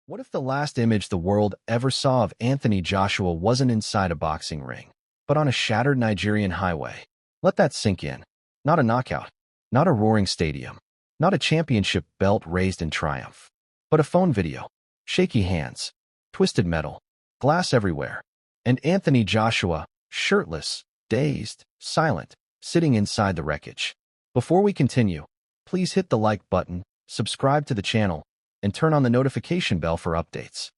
What if the last image the world ever saw of Anthony Joshua wasn't inside a boxing ring, but on a shattered Nigerian highway? Let that sink in. Not a knockout, not a roaring stadium, not a championship belt raised in triumph, but a phone video, shaky hands, twisted metal, glass everywhere, and Anthony Joshua, shirtless, dazed, silent, sitting inside the wreckage. Before we continue, please hit the like button, subscribe to the channel, and turn on the notification bell for updates.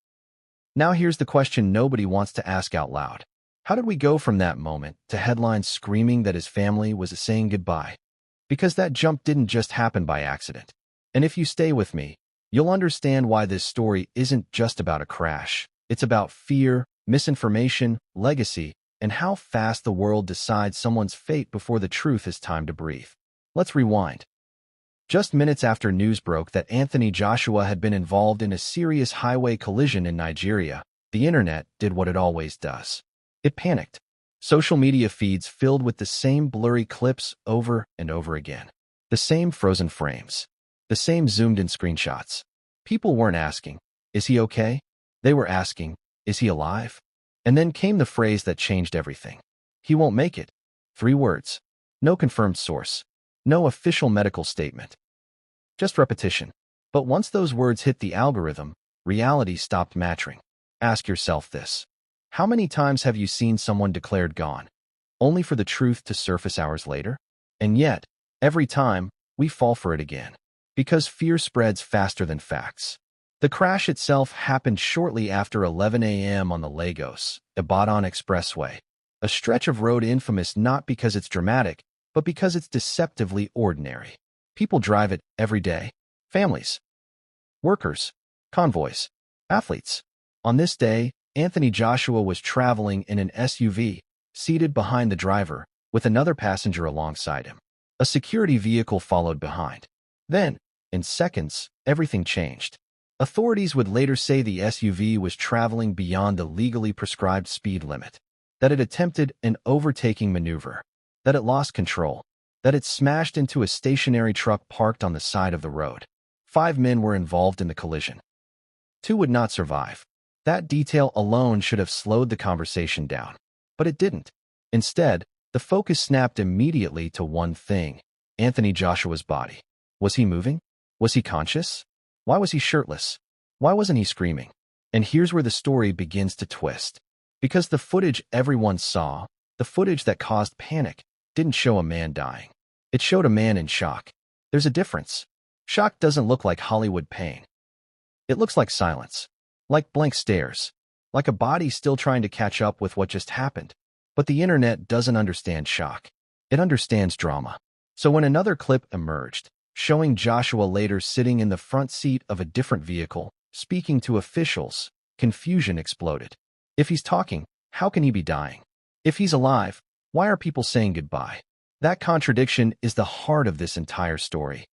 Now here's the question nobody wants to ask out loud. How did we go from that moment to headlines screaming that his family was saying goodbye? Because that jump didn't just happen by accident. And if you stay with me, you'll understand why this story isn't just about a crash. It's about fear, misinformation, legacy, and how fast the world decides someone's fate before the truth has time to breathe. Let's rewind. Just minutes after news broke that Anthony Joshua had been involved in a serious highway collision in Nigeria, the internet did what it always does. It panicked. Social media feeds filled with the same blurry clips over and over again. The same frozen frames. The same zoomed-in screenshots. People weren't asking, "Is he okay?" They were asking, "Is he alive?" And then came the phrase that changed everything. "He won't make it." 3 words. No confirmed source. No official medical statement. Just repetition. But once those words hit the algorithm, reality stopped matching. Ask yourself this. How many times have you seen someone declared gone, only for the truth to surface hours later? And yet, every time, we fall for it again. Because fear spreads faster than facts. The crash itself happened shortly after 11 a.m. on the Lagos-Ibadan Expressway, a stretch of road infamous not because it's dramatic, but because it's deceptively ordinary. People drive it every day. Families, workers, convoys, athletes. On this day, Anthony Joshua was traveling in an SUV, seated behind the driver, with another passenger alongside him. A security vehicle followed behind. Then, in seconds, everything changed. Authorities would later say the SUV was traveling beyond the legally prescribed speed limit, that it attempted an overtaking maneuver, that it lost control, that it smashed into a stationary truck parked on the side of the road. 5 men were involved in the collision. 2 would not survive. That detail alone should have slowed the conversation down. But it didn't. Instead, the focus snapped immediately to one thing: Anthony Joshua's body. Was he moving? Was he conscious? Why was he shirtless? Why wasn't he screaming? And here's where the story begins to twist. Because the footage everyone saw, the footage that caused panic, didn't show a man dying. It showed a man in shock. There's a difference. Shock doesn't look like Hollywood pain. It looks like silence. Like blank stares. Like a body still trying to catch up with what just happened. But the internet doesn't understand shock. It understands drama. So when another clip emerged, showing Joshua later sitting in the front seat of a different vehicle, speaking to officials, confusion exploded. If he's talking, how can he be dying? If he's alive, why are people saying goodbye? That contradiction is the heart of this entire story.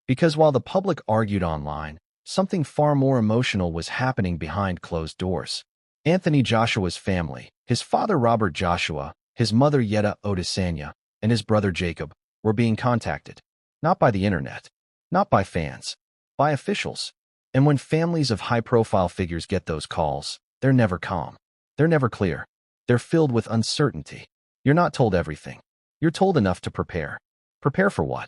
Because while the public argued online, something far more emotional was happening behind closed doors. Anthony Joshua's family, his father Robert Joshua, his mother Yeta Odusanya, and his brother Jacob, were being contacted. Not by the internet, not by fans, by officials. And when families of high-profile figures get those calls, they're never calm. They're never clear. They're filled with uncertainty. You're not told everything. You're told enough to prepare. Prepare for what?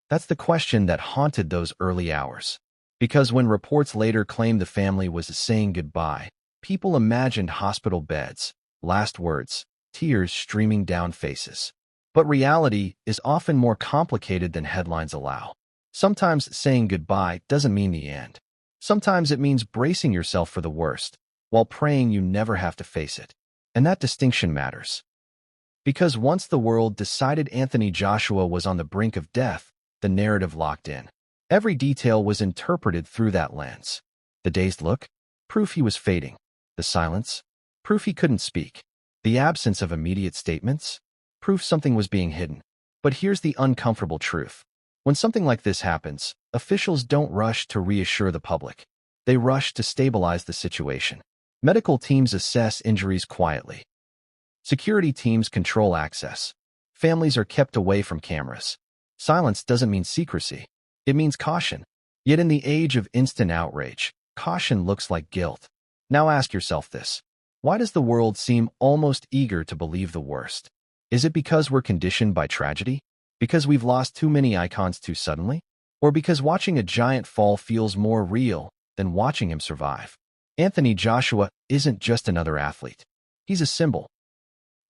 That's the question that haunted those early hours. Because when reports later claimed the family was saying goodbye, people imagined hospital beds, last words, tears streaming down faces. But reality is often more complicated than headlines allow. Sometimes saying goodbye doesn't mean the end. Sometimes it means bracing yourself for the worst, while praying you never have to face it. And that distinction matters. Because once the world decided Anthony Joshua was on the brink of death, the narrative locked in. Every detail was interpreted through that lens. The dazed look? Proof he was fading. The silence? Proof he couldn't speak. The absence of immediate statements? Proof something was being hidden. But here's the uncomfortable truth. When something like this happens, officials don't rush to reassure the public. They rush to stabilize the situation. Medical teams assess injuries quietly. Security teams control access. Families are kept away from cameras. Silence doesn't mean secrecy. It means caution. Yet in the age of instant outrage, Caution looks like guilt. Now ask yourself this. Why does the world seem almost eager to believe the worst? Is it because we're conditioned by tragedy? Because we've lost too many icons too suddenly? Or because watching a giant fall feels more real than watching him survive? Anthony Joshua isn't just another athlete. He's a symbol.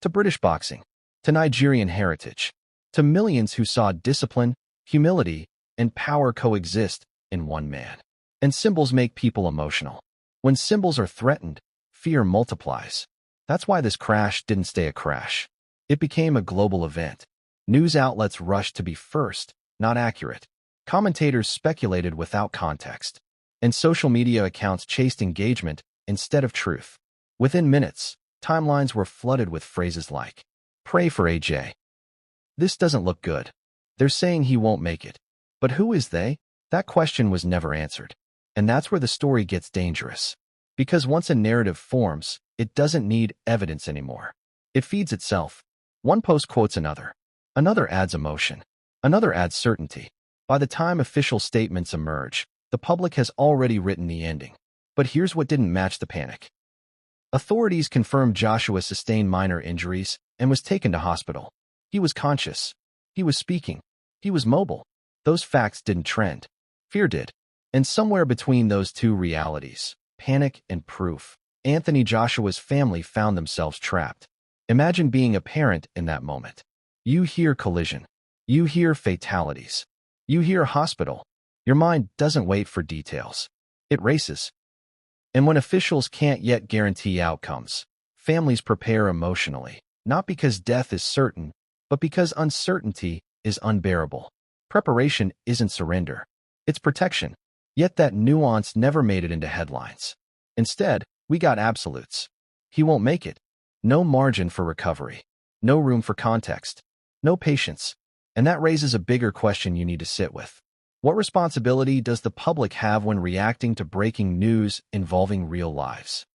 To British boxing, to Nigerian heritage, to millions who saw discipline, humility, and power coexist in one man. And symbols make people emotional. When symbols are threatened, fear multiplies. That's why this crash didn't stay a crash. It became a global event. News outlets rushed to be first, not accurate. Commentators speculated without context. And social media accounts chased engagement instead of truth. Within minutes, timelines were flooded with phrases like, "Pray for AJ. This doesn't look good. They're saying he won't make it." But who is they? That question was never answered. And that's where the story gets dangerous. Because once a narrative forms, it doesn't need evidence anymore. It feeds itself. One post quotes another. Another adds emotion. Another adds certainty. By the time official statements emerge, the public has already written the ending. But here's what didn't match the panic. Authorities confirmed Joshua sustained minor injuries and was taken to hospital. He was conscious. He was speaking. He was mobile. Those facts didn't trend. Fear did. And somewhere between those two realities, panic and proof, Anthony Joshua's family found themselves trapped. Imagine being a parent in that moment. You hear collision. You hear fatalities. You hear hospital. Your mind doesn't wait for details. It races. And when officials can't yet guarantee outcomes, families prepare emotionally, not because death is certain, but because uncertainty is unbearable. Preparation isn't surrender. It's protection. Yet that nuance never made it into headlines. Instead, we got absolutes. He won't make it. No margin for recovery. No room for context. No patience. And that raises a bigger question you need to sit with. What responsibility does the public have when reacting to breaking news involving real lives?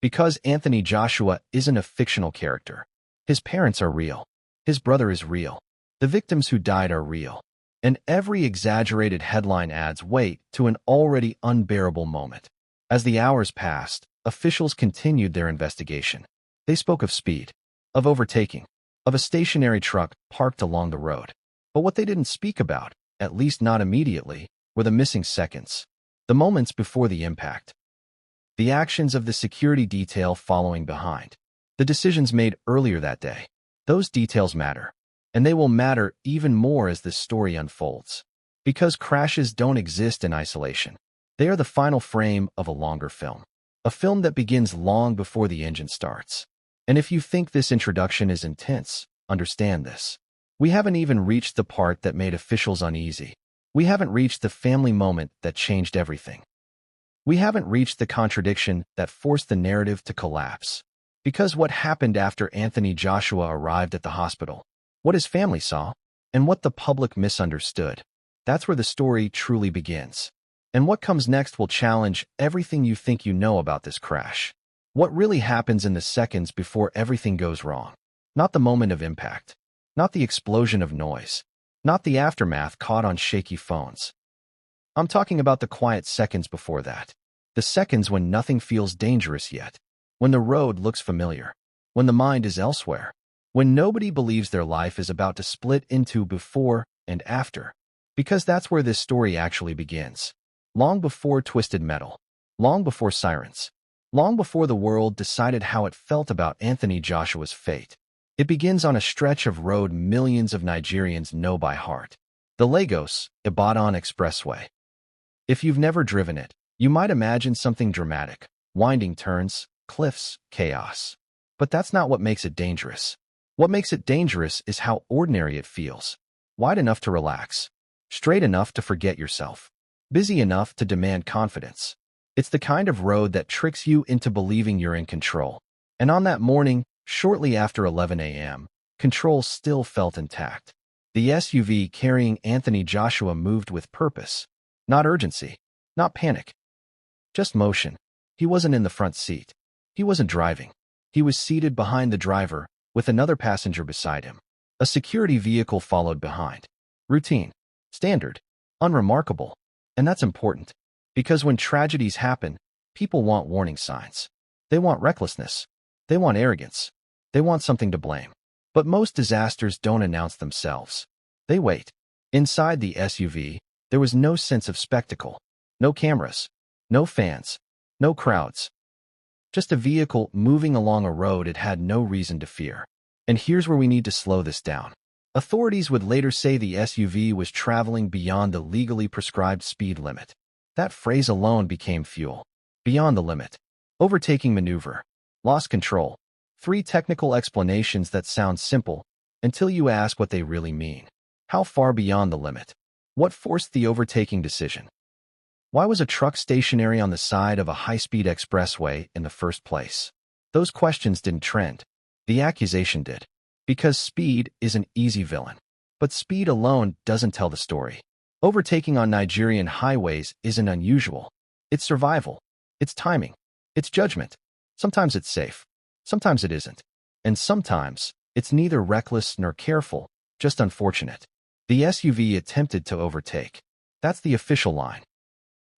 Because Anthony Joshua isn't a fictional character. His parents are real. His brother is real. The victims who died are real. And every exaggerated headline adds weight to an already unbearable moment. As the hours passed, officials continued their investigation. They spoke of speed, of overtaking, of a stationary truck parked along the road. But what they didn't speak about, at least not immediately, were the missing seconds, the moments before the impact, the actions of the security detail following behind, the decisions made earlier that day. Those details matter, and they will matter even more as this story unfolds. Because crashes don't exist in isolation. They are the final frame of a longer film, a film that begins long before the engine starts. And if you think this introduction is intense, understand this. We haven't even reached the part that made officials uneasy. We haven't reached the family moment that changed everything. We haven't reached the contradiction that forced the narrative to collapse. Because what happened after Anthony Joshua arrived at the hospital, what his family saw, and what the public misunderstood, that's where the story truly begins. And what comes next will challenge everything you think you know about this crash. What really happens in the seconds before everything goes wrong? Not the moment of impact. Not the explosion of noise. Not the aftermath caught on shaky phones. I'm talking about the quiet seconds before that. The seconds when nothing feels dangerous yet. When the road looks familiar. When the mind is elsewhere. When nobody believes their life is about to split into before and after. Because that's where this story actually begins. Long before Twisted Metal. Long before sirens. Long before the world decided how it felt about Anthony Joshua's fate. It begins on a stretch of road millions of Nigerians know by heart. The Lagos-Ibadan Expressway. If you've never driven it, you might imagine something dramatic. Winding turns, cliffs, chaos. But that's not what makes it dangerous. What makes it dangerous is how ordinary it feels. Wide enough to relax. Straight enough to forget yourself. Busy enough to demand confidence. It's the kind of road that tricks you into believing you're in control. And on that morning, shortly after 11 a.m., control still felt intact. The SUV carrying Anthony Joshua moved with purpose. Not urgency. Not panic. Just motion. He wasn't in the front seat. He wasn't driving. He was seated behind the driver, with another passenger beside him. A security vehicle followed behind. Routine. Standard. Unremarkable. And that's important. Because when tragedies happen, people want warning signs. They want recklessness. They want arrogance. They want something to blame. But most disasters don't announce themselves. They wait. Inside the SUV, there was no sense of spectacle. No cameras. No fans. No crowds. Just a vehicle moving along a road it had no reason to fear. And here's where we need to slow this down. Authorities would later say the SUV was traveling beyond the legally prescribed speed limit. That phrase alone became fuel. Beyond the limit. Overtaking maneuver. Lost control. 3 technical explanations that sound simple until you ask what they really mean. How far beyond the limit? What forced the overtaking decision? Why was a truck stationary on the side of a high-speed expressway in the first place? Those questions didn't trend. The accusation did. Because speed is an easy villain. But speed alone doesn't tell the story. Overtaking on Nigerian highways isn't unusual. It's survival. It's timing. It's judgment. Sometimes it's safe. Sometimes it isn't. And sometimes it's neither reckless nor careful, just unfortunate. The SUV attempted to overtake. That's the official line.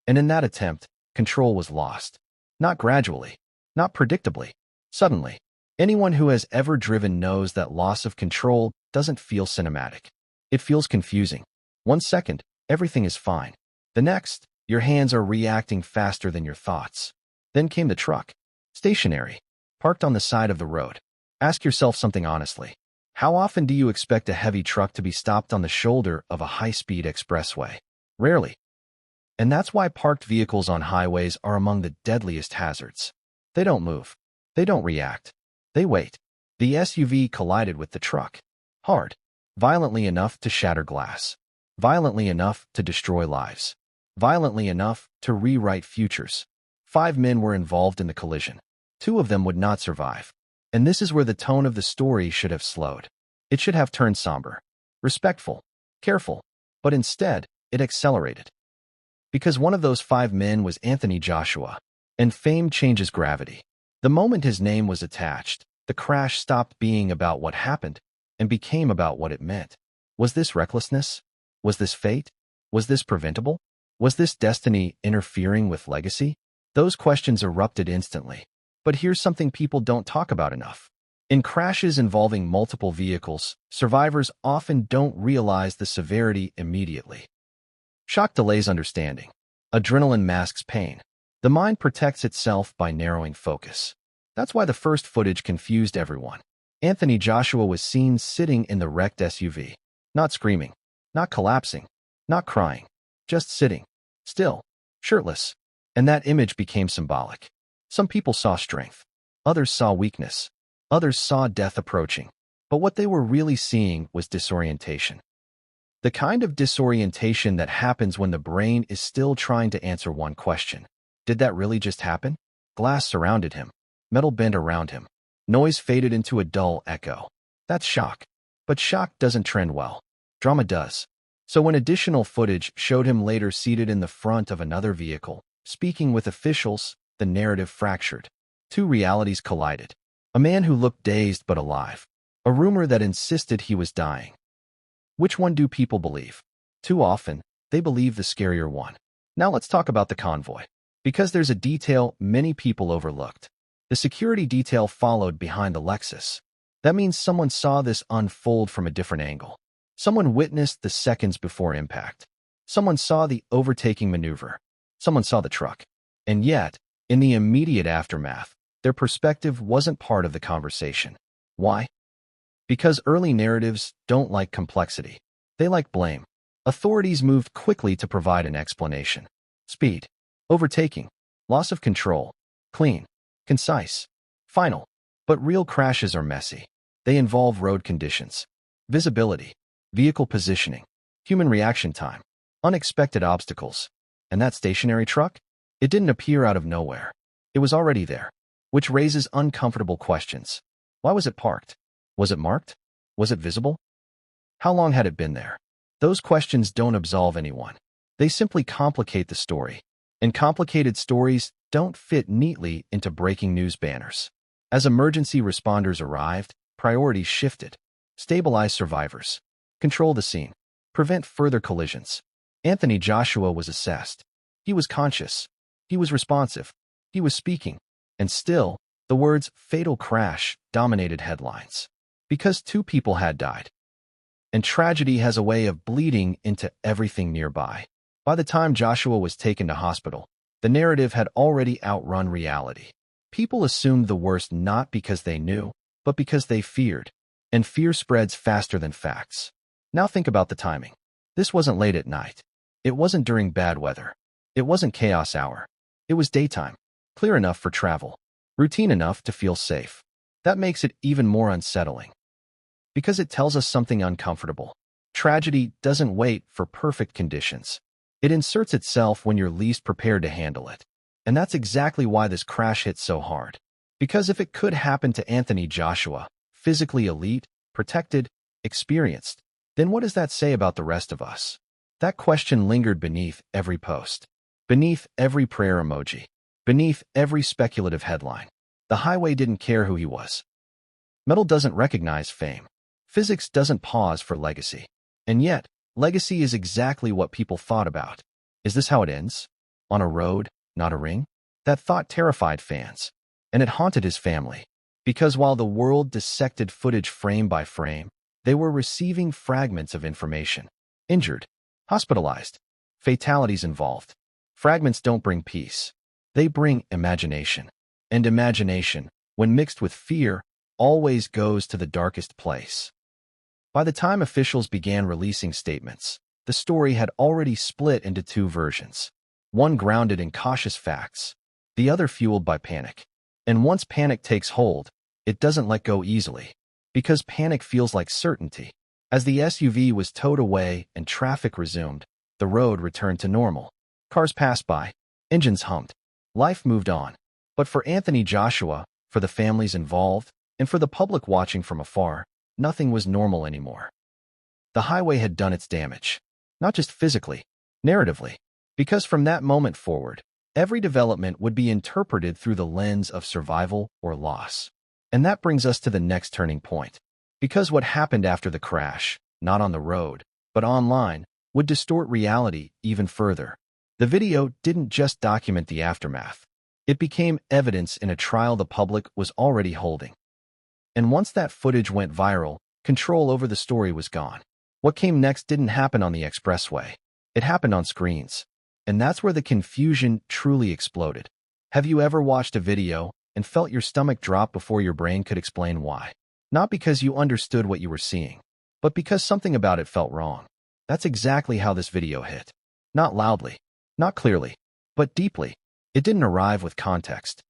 And in that attempt, control was lost. Not gradually. Not predictably. Suddenly. Anyone who has ever driven knows that loss of control doesn't feel cinematic. It feels confusing. 1 second, everything is fine. The next, your hands are reacting faster than your thoughts. Then came the truck. Stationary. Parked on the side of the road. Ask yourself something honestly. How often do you expect a heavy truck to be stopped on the shoulder of a high-speed expressway? Rarely. And that's why parked vehicles on highways are among the deadliest hazards. They don't move. They don't react. They wait. The SUV collided with the truck. Hard. Violently enough to shatter glass. Violently enough to destroy lives. Violently enough to rewrite futures. 5 men were involved in the collision. 2 of them would not survive. And this is where the tone of the story should have slowed. It should have turned somber. Respectful. Careful. But instead, it accelerated. Because one of those 5 men was Anthony Joshua. And fame changes gravity. The moment his name was attached, the crash stopped being about what happened and became about what it meant. Was this recklessness? Was this fate? Was this preventable? Was this destiny interfering with legacy? Those questions erupted instantly. But here's something people don't talk about enough. In crashes involving multiple vehicles, survivors often don't realize the severity immediately. Shock delays understanding. Adrenaline masks pain. The mind protects itself by narrowing focus. That's why the first footage confused everyone. Anthony Joshua was seen sitting in the wrecked SUV. Not screaming. Not collapsing. Not crying. Just sitting. Still. Shirtless. And that image became symbolic. Some people saw strength. Others saw weakness. Others saw death approaching. But what they were really seeing was disorientation. The kind of disorientation that happens when the brain is still trying to answer one question. Did that really just happen? Glass surrounded him. Metal bent around him. Noise faded into a dull echo. That's shock. But shock doesn't trend well. Drama does. So when additional footage showed him later seated in the front of another vehicle, speaking with officials, the narrative fractured. 2 realities collided. A man who looked dazed but alive. A rumor that insisted he was dying. Which one do people believe? Too often, they believe the scarier one. Now let's talk about the convoy. Because there's a detail many people overlooked. The security detail followed behind the Lexus. That means someone saw this unfold from a different angle. Someone witnessed the seconds before impact. Someone saw the overtaking maneuver. Someone saw the truck. And yet, in the immediate aftermath, their perspective wasn't part of the conversation. Why? Because early narratives don't like complexity. They like blame. Authorities moved quickly to provide an explanation. Speed. Overtaking. Loss of control. Clean. Concise. Final. But real crashes are messy. They involve road conditions. Visibility. Vehicle positioning. Human reaction time. Unexpected obstacles. And that stationary truck? It didn't appear out of nowhere. It was already there. Which raises uncomfortable questions. Why was it parked? Was it marked? Was it visible? How long had it been there? Those questions don't absolve anyone. They simply complicate the story. And complicated stories don't fit neatly into breaking news banners. As emergency responders arrived, priorities shifted. Stabilize survivors. Control the scene. Prevent further collisions. Anthony Joshua was assessed. He was conscious. He was responsive. He was speaking. And still, the words "fatal crash" dominated headlines. Because two people had died. And tragedy has a way of bleeding into everything nearby. By the time Joshua was taken to hospital, the narrative had already outrun reality. People assumed the worst not because they knew, but because they feared. And fear spreads faster than facts. Now think about the timing. This wasn't late at night. It wasn't during bad weather. It wasn't chaos hour. It was daytime, clear enough for travel, routine enough to feel safe. That makes it even more unsettling. Because it tells us something uncomfortable. Tragedy doesn't wait for perfect conditions. It inserts itself when you're least prepared to handle it. And that's exactly why this crash hit so hard. Because if it could happen to Anthony Joshua, physically elite, protected, experienced, then what does that say about the rest of us? That question lingered beneath every post, beneath every prayer emoji, beneath every speculative headline. The highway didn't care who he was. Metal doesn't recognize fame. Physics doesn't pause for legacy. And yet, legacy is exactly what people thought about. Is this how it ends? On a road, not a ring? That thought terrified fans. And it haunted his family. Because while the world dissected footage frame by frame, they were receiving fragments of information. Injured, hospitalized, fatalities involved. Fragments don't bring peace. They bring imagination. And imagination, when mixed with fear, always goes to the darkest place. By the time officials began releasing statements, the story had already split into two versions. One grounded in cautious facts, the other fueled by panic. And once panic takes hold, it doesn't let go easily. Because panic feels like certainty. As the SUV was towed away and traffic resumed, the road returned to normal. Cars passed by, engines hummed. Life moved on. But for Anthony Joshua, for the families involved, and for the public watching from afar, nothing was normal anymore. The highway had done its damage. Not just physically, narratively. Because from that moment forward, every development would be interpreted through the lens of survival or loss. And that brings us to the next turning point. Because what happened after the crash, not on the road, but online, would distort reality even further. The video didn't just document the aftermath. It became evidence in a trial the public was already holding. And once that footage went viral, control over the story was gone. What came next didn't happen on the expressway. It happened on screens. And that's where the confusion truly exploded. Have you ever watched a video and felt your stomach drop before your brain could explain why? Not because you understood what you were seeing, but because something about it felt wrong. That's exactly how this video hit. Not loudly, not clearly, but deeply. It didn't arrive with context.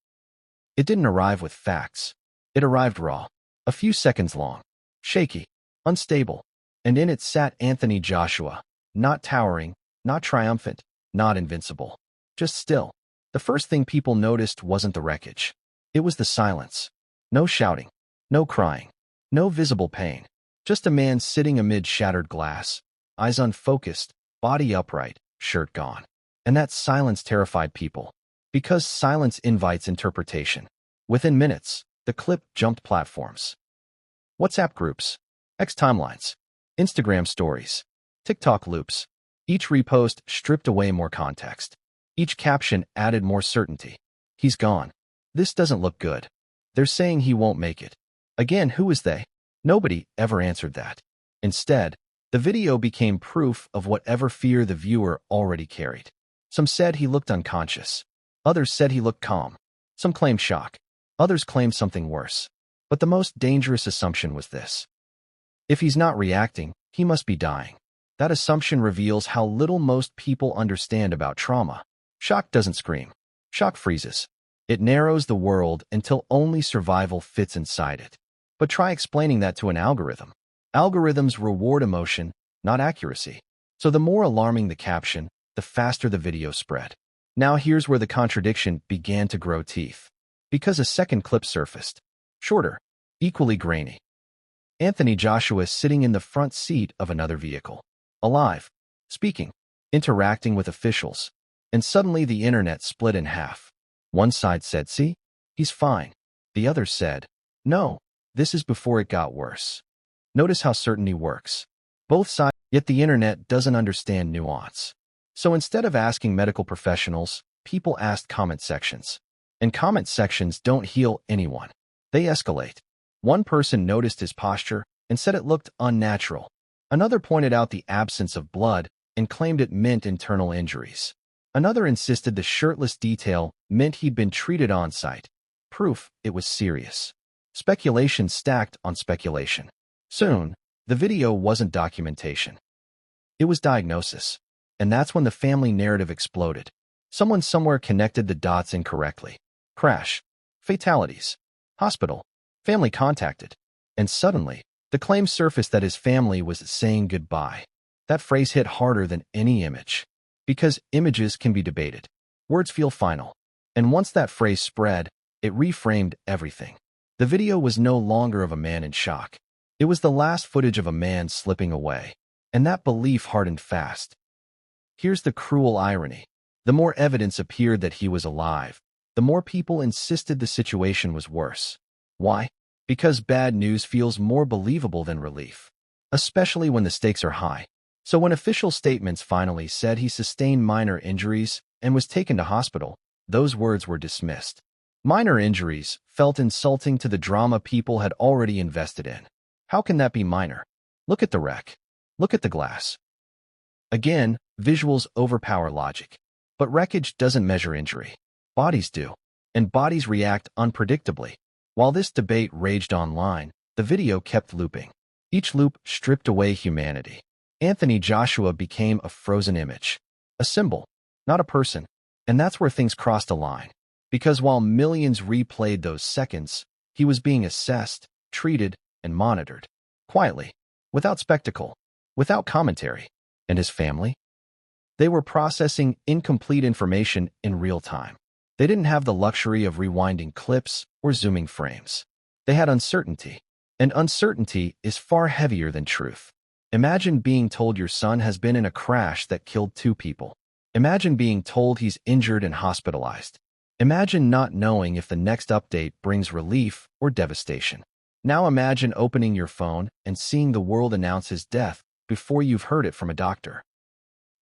It didn't arrive with facts. It arrived raw, a few seconds long, shaky, unstable, and in it sat Anthony Joshua, not towering, not triumphant, not invincible, just still. The first thing people noticed wasn't the wreckage. It was the silence. No shouting, no crying, no visible pain. Just a man sitting amid shattered glass, eyes unfocused, body upright, shirt gone. And that silence terrified people. Because silence invites interpretation. Within minutes, the clip jumped platforms. WhatsApp groups, X timelines, Instagram stories, TikTok loops. Each repost stripped away more context. Each caption added more certainty. He's gone. This doesn't look good. They're saying he won't make it. Again, who is they? Nobody ever answered that. Instead, the video became proof of whatever fear the viewer already carried. Some said he looked unconscious. Others said he looked calm. Some claimed shock. Others claimed something worse. But the most dangerous assumption was this. If he's not reacting, he must be dying. That assumption reveals how little most people understand about trauma. Shock doesn't scream. Shock freezes. It narrows the world until only survival fits inside it. But try explaining that to an algorithm. Algorithms reward emotion, not accuracy. So the more alarming the caption, the faster the video spread. Now here's where the contradiction began to grow teeth. Because a second clip surfaced. Shorter, equally grainy. Anthony Joshua is sitting in the front seat of another vehicle. Alive, speaking, interacting with officials. And suddenly the internet split in half. One side said, see, he's fine. The other said, no, this is before it got worse. Notice how certainty works. Both sides, yet the internet doesn't understand nuance. So instead of asking medical professionals, people asked comment sections. And comment sections don't heal anyone. They escalate. One person noticed his posture and said it looked unnatural. Another pointed out the absence of blood and claimed it meant internal injuries. Another insisted the shirtless detail meant he'd been treated on-site. Proof it was serious. Speculation stacked on speculation. Soon, the video wasn't documentation. It was diagnosis. And that's when the family narrative exploded. Someone somewhere connected the dots incorrectly. Crash. Fatalities. Hospital. Family contacted. And suddenly, the claim surfaced that his family was saying goodbye. That phrase hit harder than any image. Because images can be debated. Words feel final. And once that phrase spread, it reframed everything. The video was no longer of a man in shock. It was the last footage of a man slipping away. And that belief hardened fast. Here's the cruel irony. The more evidence appeared that he was alive, the more people insisted the situation was worse. Why? Because bad news feels more believable than relief. Especially when the stakes are high. So when official statements finally said he sustained minor injuries and was taken to hospital, those words were dismissed. Minor injuries felt insulting to the drama people had already invested in. How can that be minor? Look at the wreck. Look at the glass. Again, visuals overpower logic. But wreckage doesn't measure injury. Bodies do. And bodies react unpredictably. While this debate raged online, the video kept looping. Each loop stripped away humanity. Anthony Joshua became a frozen image. A symbol, not a person. And that's where things crossed a line. Because while millions replayed those seconds, he was being assessed, treated, and monitored. Quietly. Without spectacle. Without commentary. And his family? They were processing incomplete information in real time. They didn't have the luxury of rewinding clips or zooming frames. They had uncertainty. And uncertainty is far heavier than truth. Imagine being told your son has been in a crash that killed 2 people. Imagine being told he's injured and hospitalized. Imagine not knowing if the next update brings relief or devastation. Now imagine opening your phone and seeing the world announce his death before you've heard it from a doctor.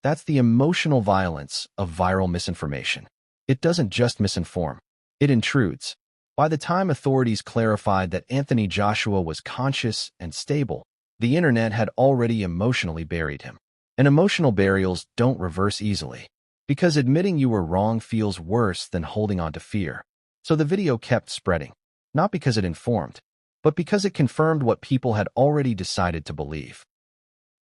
That's the emotional violence of viral misinformation. It doesn't just misinform. It intrudes. By the time authorities clarified that Anthony Joshua was conscious and stable, the internet had already emotionally buried him. And emotional burials don't reverse easily. Because admitting you were wrong feels worse than holding on to fear. So the video kept spreading. Not because it informed, but because it confirmed what people had already decided to believe.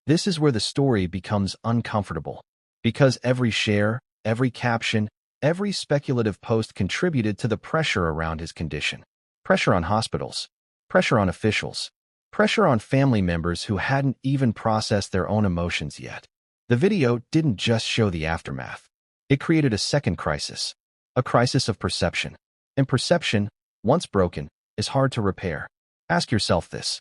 This is where the story becomes uncomfortable. Because every share, every caption, every speculative post contributed to the pressure around his condition. Pressure on hospitals. Pressure on officials. Pressure on family members who hadn't even processed their own emotions yet. The video didn't just show the aftermath. It created a second crisis. A crisis of perception. And perception, once broken, is hard to repair. Ask yourself this.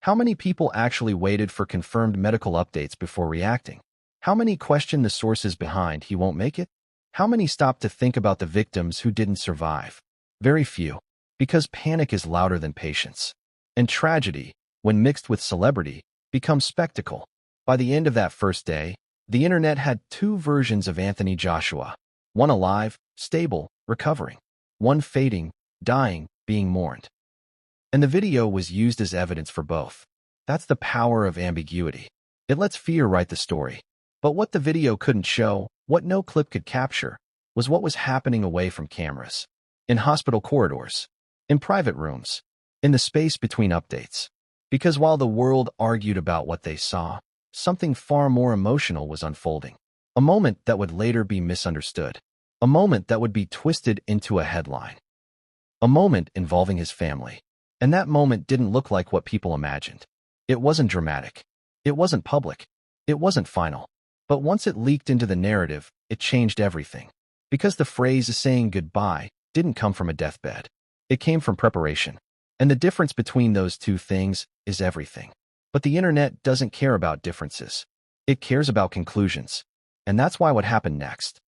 How many people actually waited for confirmed medical updates before reacting? How many questioned the sources behind he won't make it? How many stopped to think about the victims who didn't survive? Very few. Because panic is louder than patience. And tragedy, when mixed with celebrity, becomes spectacle. By the end of that first day, the internet had 2 versions of Anthony Joshua. One alive, stable, recovering. One fading, dying, being mourned. And the video was used as evidence for both. That's the power of ambiguity. It lets fear write the story. But what the video couldn't show, what no clip could capture, was what was happening away from cameras. In hospital corridors. In private rooms. In the space between updates. Because while the world argued about what they saw, something far more emotional was unfolding. A moment that would later be misunderstood. A moment that would be twisted into a headline. A moment involving his family. And that moment didn't look like what people imagined. It wasn't dramatic. It wasn't public. It wasn't final. But once it leaked into the narrative, it changed everything. Because the phrase saying goodbye didn't come from a deathbed. It came from preparation. And the difference between those 2 things is everything. But the internet doesn't care about differences. It cares about conclusions. And that's why what happened next.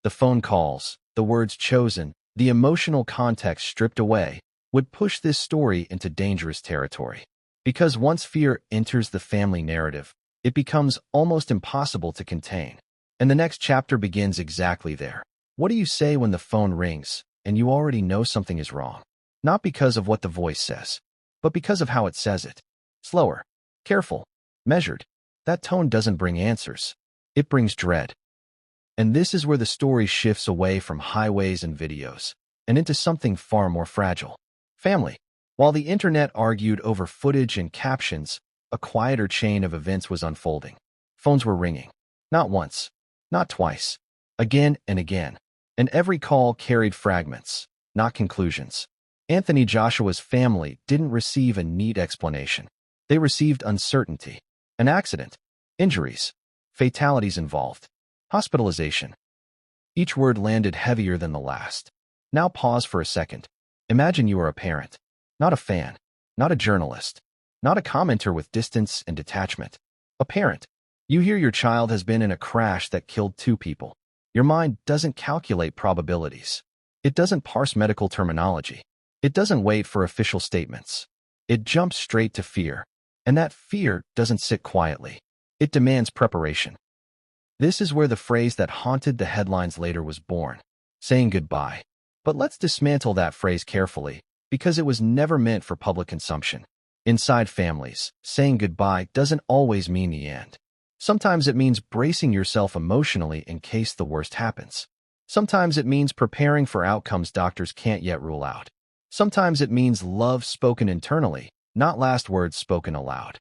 The phone calls, the words chosen, the emotional context stripped away, would push this story into dangerous territory. Because once fear enters the family narrative, it becomes almost impossible to contain. And the next chapter begins exactly there. What do you say when the phone rings and you already know something is wrong? Not because of what the voice says, but because of how it says it. Slower, careful, measured. That tone doesn't bring answers. It brings dread. And this is where the story shifts away from highways and videos and into something far more fragile. Family. While the internet argued over footage and captions, a quieter chain of events was unfolding. Phones were ringing. Not once, not twice, again and again. And every call carried fragments, not conclusions. Anthony Joshua's family didn't receive a neat explanation. They received uncertainty, an accident, injuries, fatalities involved, hospitalization. Each word landed heavier than the last. Now pause for a second. Imagine you are a parent, not a fan, not a journalist, not a commenter with distance and detachment. A parent. You hear your child has been in a crash that killed 2 people. Your mind doesn't calculate probabilities. It doesn't parse medical terminology. It doesn't wait for official statements. It jumps straight to fear. And that fear doesn't sit quietly. It demands preparation. This is where the phrase that haunted the headlines later was born, saying goodbye. But let's dismantle that phrase carefully, because it was never meant for public consumption. Inside families, saying goodbye doesn't always mean the end. Sometimes it means bracing yourself emotionally in case the worst happens. Sometimes it means preparing for outcomes doctors can't yet rule out. Sometimes it means love spoken internally, not last words spoken aloud.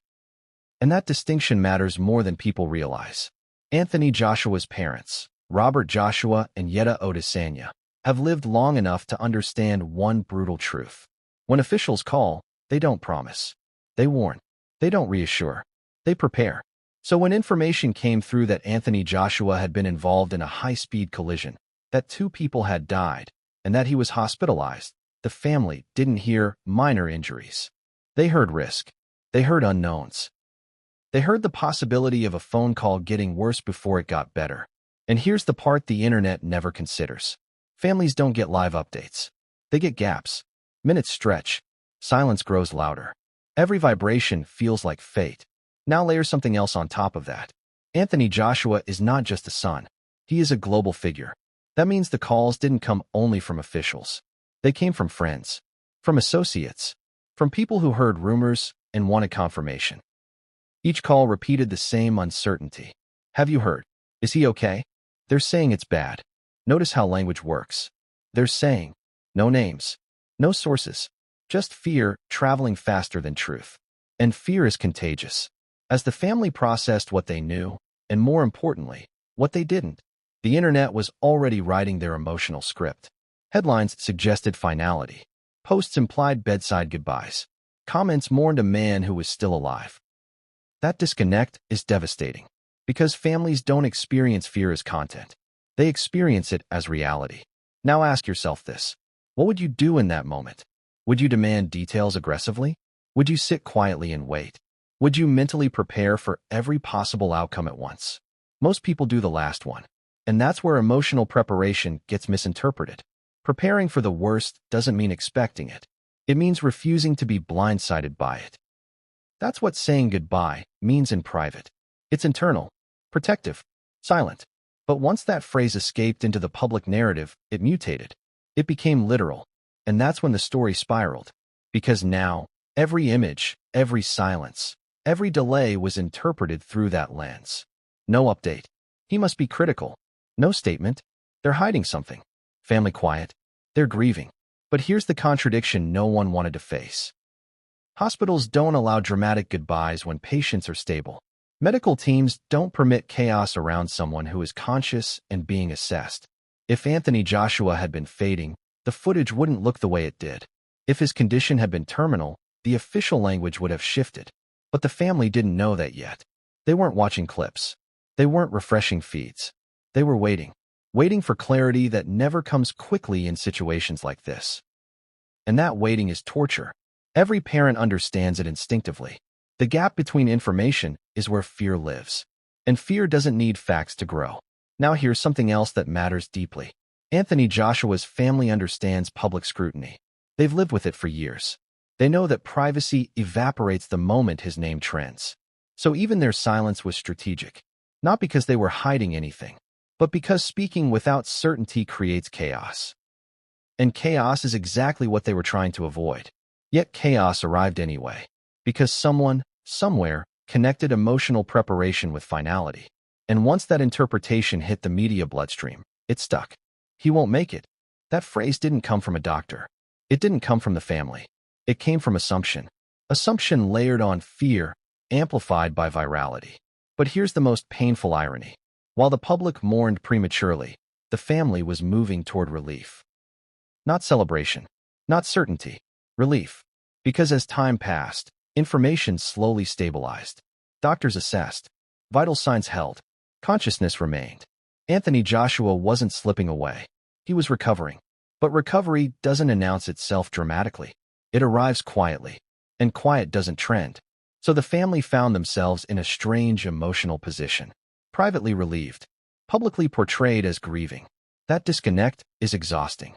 And that distinction matters more than people realize. Anthony Joshua's parents, Robert Joshua and Yeta Odusanya, have lived long enough to understand one brutal truth. When officials call, they don't promise. They warn. They don't reassure. They prepare. So when information came through that Anthony Joshua had been involved in a high-speed collision, that 2 people had died, and that he was hospitalized, the family didn't hear minor injuries. They heard risk. They heard unknowns. They heard the possibility of a phone call getting worse before it got better. And here's the part the internet never considers. Families don't get live updates. They get gaps. Minutes stretch. Silence grows louder. Every vibration feels like fate. Now layer something else on top of that. Anthony Joshua is not just a son. He is a global figure. That means the calls didn't come only from officials. They came from friends, from associates, from people who heard rumors and wanted confirmation. Each call repeated the same uncertainty. Have you heard? Is he okay? They're saying it's bad. Notice how language works. They're saying, no names, no sources, just fear traveling faster than truth. And fear is contagious. As the family processed what they knew, and more importantly, what they didn't, the internet was already writing their emotional script. Headlines suggested finality. Posts implied bedside goodbyes. Comments mourned a man who was still alive. That disconnect is devastating, because families don't experience fear as content. They experience it as reality. Now ask yourself this. What would you do in that moment? Would you demand details aggressively? Would you sit quietly and wait? Would you mentally prepare for every possible outcome at once? Most people do the last one. And that's where emotional preparation gets misinterpreted. Preparing for the worst doesn't mean expecting it. It means refusing to be blindsided by it. That's what saying goodbye means in private. It's internal, protective, silent. But once that phrase escaped into the public narrative, it mutated. It became literal. And that's when the story spiraled. Because now, every image, every silence, every delay was interpreted through that lens. No update. He must be critical. No statement. They're hiding something. Family quiet. They're grieving. But here's the contradiction no one wanted to face. Hospitals don't allow dramatic goodbyes when patients are stable. Medical teams don't permit chaos around someone who is conscious and being assessed. If Anthony Joshua had been fading, the footage wouldn't look the way it did. If his condition had been terminal, the official language would have shifted. But the family didn't know that yet. They weren't watching clips. They weren't refreshing feeds. They were waiting. Waiting for clarity that never comes quickly in situations like this. And that waiting is torture. Every parent understands it instinctively. The gap between information is where fear lives. And fear doesn't need facts to grow. Now here's something else that matters deeply. Anthony Joshua's family understands public scrutiny. They've lived with it for years. They know that privacy evaporates the moment his name trends. So even their silence was strategic. Not because they were hiding anything, but because speaking without certainty creates chaos. And chaos is exactly what they were trying to avoid. Yet chaos arrived anyway, because someone, somewhere, connected emotional preparation with finality. And once that interpretation hit the media bloodstream, it stuck. He won't make it. That phrase didn't come from a doctor. It didn't come from the family. It came from assumption. Assumption layered on fear, amplified by virality. But here's the most painful irony. While the public mourned prematurely, the family was moving toward relief. Not celebration, not certainty, relief. Because as time passed, information slowly stabilized. Doctors assessed. Vital signs held. Consciousness remained. Anthony Joshua wasn't slipping away. He was recovering. But recovery doesn't announce itself dramatically. It arrives quietly. And quiet doesn't trend. So the family found themselves in a strange emotional position. Privately relieved. Publicly portrayed as grieving. That disconnect is exhausting.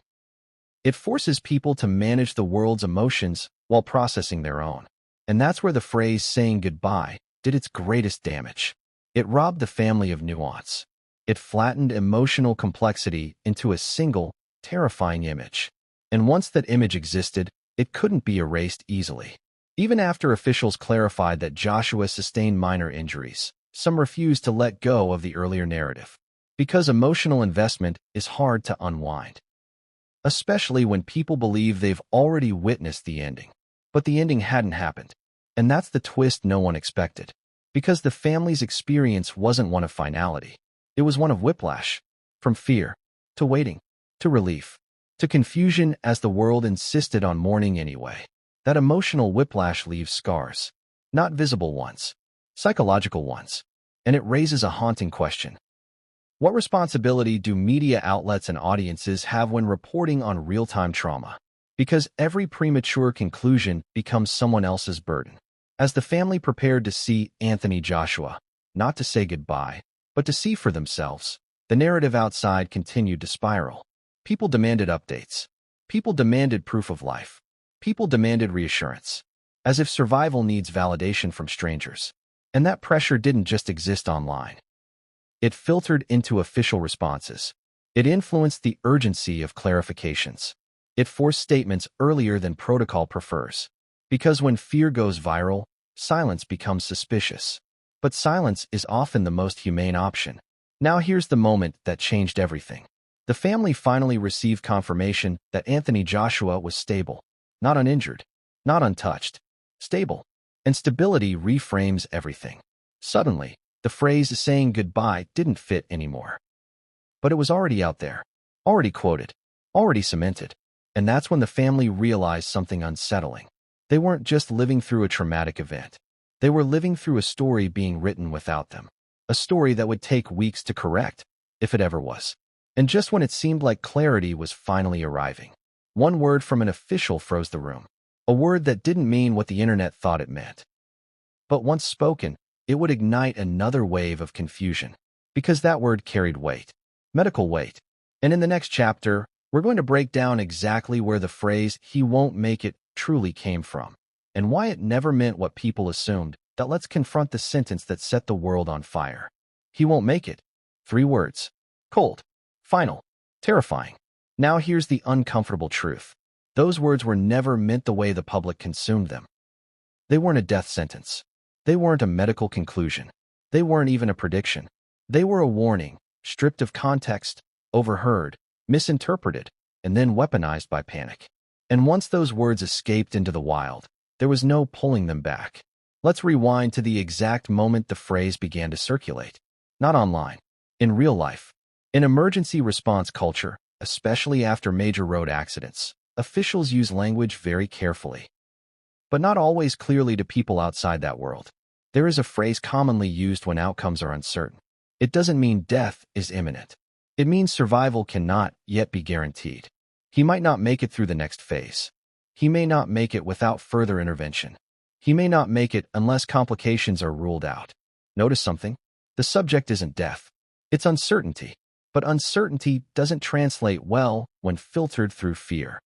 It forces people to manage the world's emotions while processing their own. And that's where the phrase saying goodbye did its greatest damage. It robbed the family of nuance. It flattened emotional complexity into a single, terrifying image. And once that image existed, it couldn't be erased easily. Even after officials clarified that Joshua sustained minor injuries, some refused to let go of the earlier narrative. Because emotional investment is hard to unwind. Especially when people believe they've already witnessed the ending. But the ending hadn't happened. And that's the twist no one expected. Because the family's experience wasn't one of finality. It was one of whiplash. From fear, to waiting, to relief, to confusion as the world insisted on mourning anyway. That emotional whiplash leaves scars. Not visible ones. Psychological ones. And it raises a haunting question. What responsibility do media outlets and audiences have when reporting on real-time trauma? Because every premature conclusion becomes someone else's burden. As the family prepared to see Anthony Joshua, not to say goodbye, but to see for themselves, the narrative outside continued to spiral. People demanded updates. People demanded proof of life. People demanded reassurance. As if survival needs validation from strangers. And that pressure didn't just exist online. It filtered into official responses. It influenced the urgency of clarifications. It forced statements earlier than protocol prefers. Because when fear goes viral, silence becomes suspicious. But silence is often the most humane option. Now here's the moment that changed everything. The family finally received confirmation that Anthony Joshua was stable. Not uninjured. Not untouched. Stable. And stability reframes everything. Suddenly, the phrase saying goodbye didn't fit anymore. But it was already out there. Already quoted. Already cemented. And that's when the family realized something unsettling. They weren't just living through a traumatic event. They were living through a story being written without them. A story that would take weeks to correct, if it ever was. And just when it seemed like clarity was finally arriving, one word from an official froze the room. A word that didn't mean what the internet thought it meant. But once spoken, it would ignite another wave of confusion. Because that word carried weight. Medical weight. And in the next chapter, we're going to break down exactly where the phrase, "he won't make it," truly came from. And why it never meant what people assumed. That let's confront the sentence that set the world on fire. He won't make it. 3 words. Cold. Final. Terrifying. Now here's the uncomfortable truth. Those words were never meant the way the public consumed them. They weren't a death sentence. They weren't a medical conclusion. They weren't even a prediction. They were a warning, stripped of context, overheard, misinterpreted, and then weaponized by panic. And once those words escaped into the wild, there was no pulling them back. Let's rewind to the exact moment the phrase began to circulate. Not online. In real life. In emergency response culture, especially after major road accidents, officials use language very carefully. But not always clearly to people outside that world. There is a phrase commonly used when outcomes are uncertain. It doesn't mean death is imminent. It means survival cannot yet be guaranteed. He might not make it through the next phase. He may not make it without further intervention. He may not make it unless complications are ruled out. Notice something? The subject isn't death. It's uncertainty. But uncertainty doesn't translate well when filtered through fear.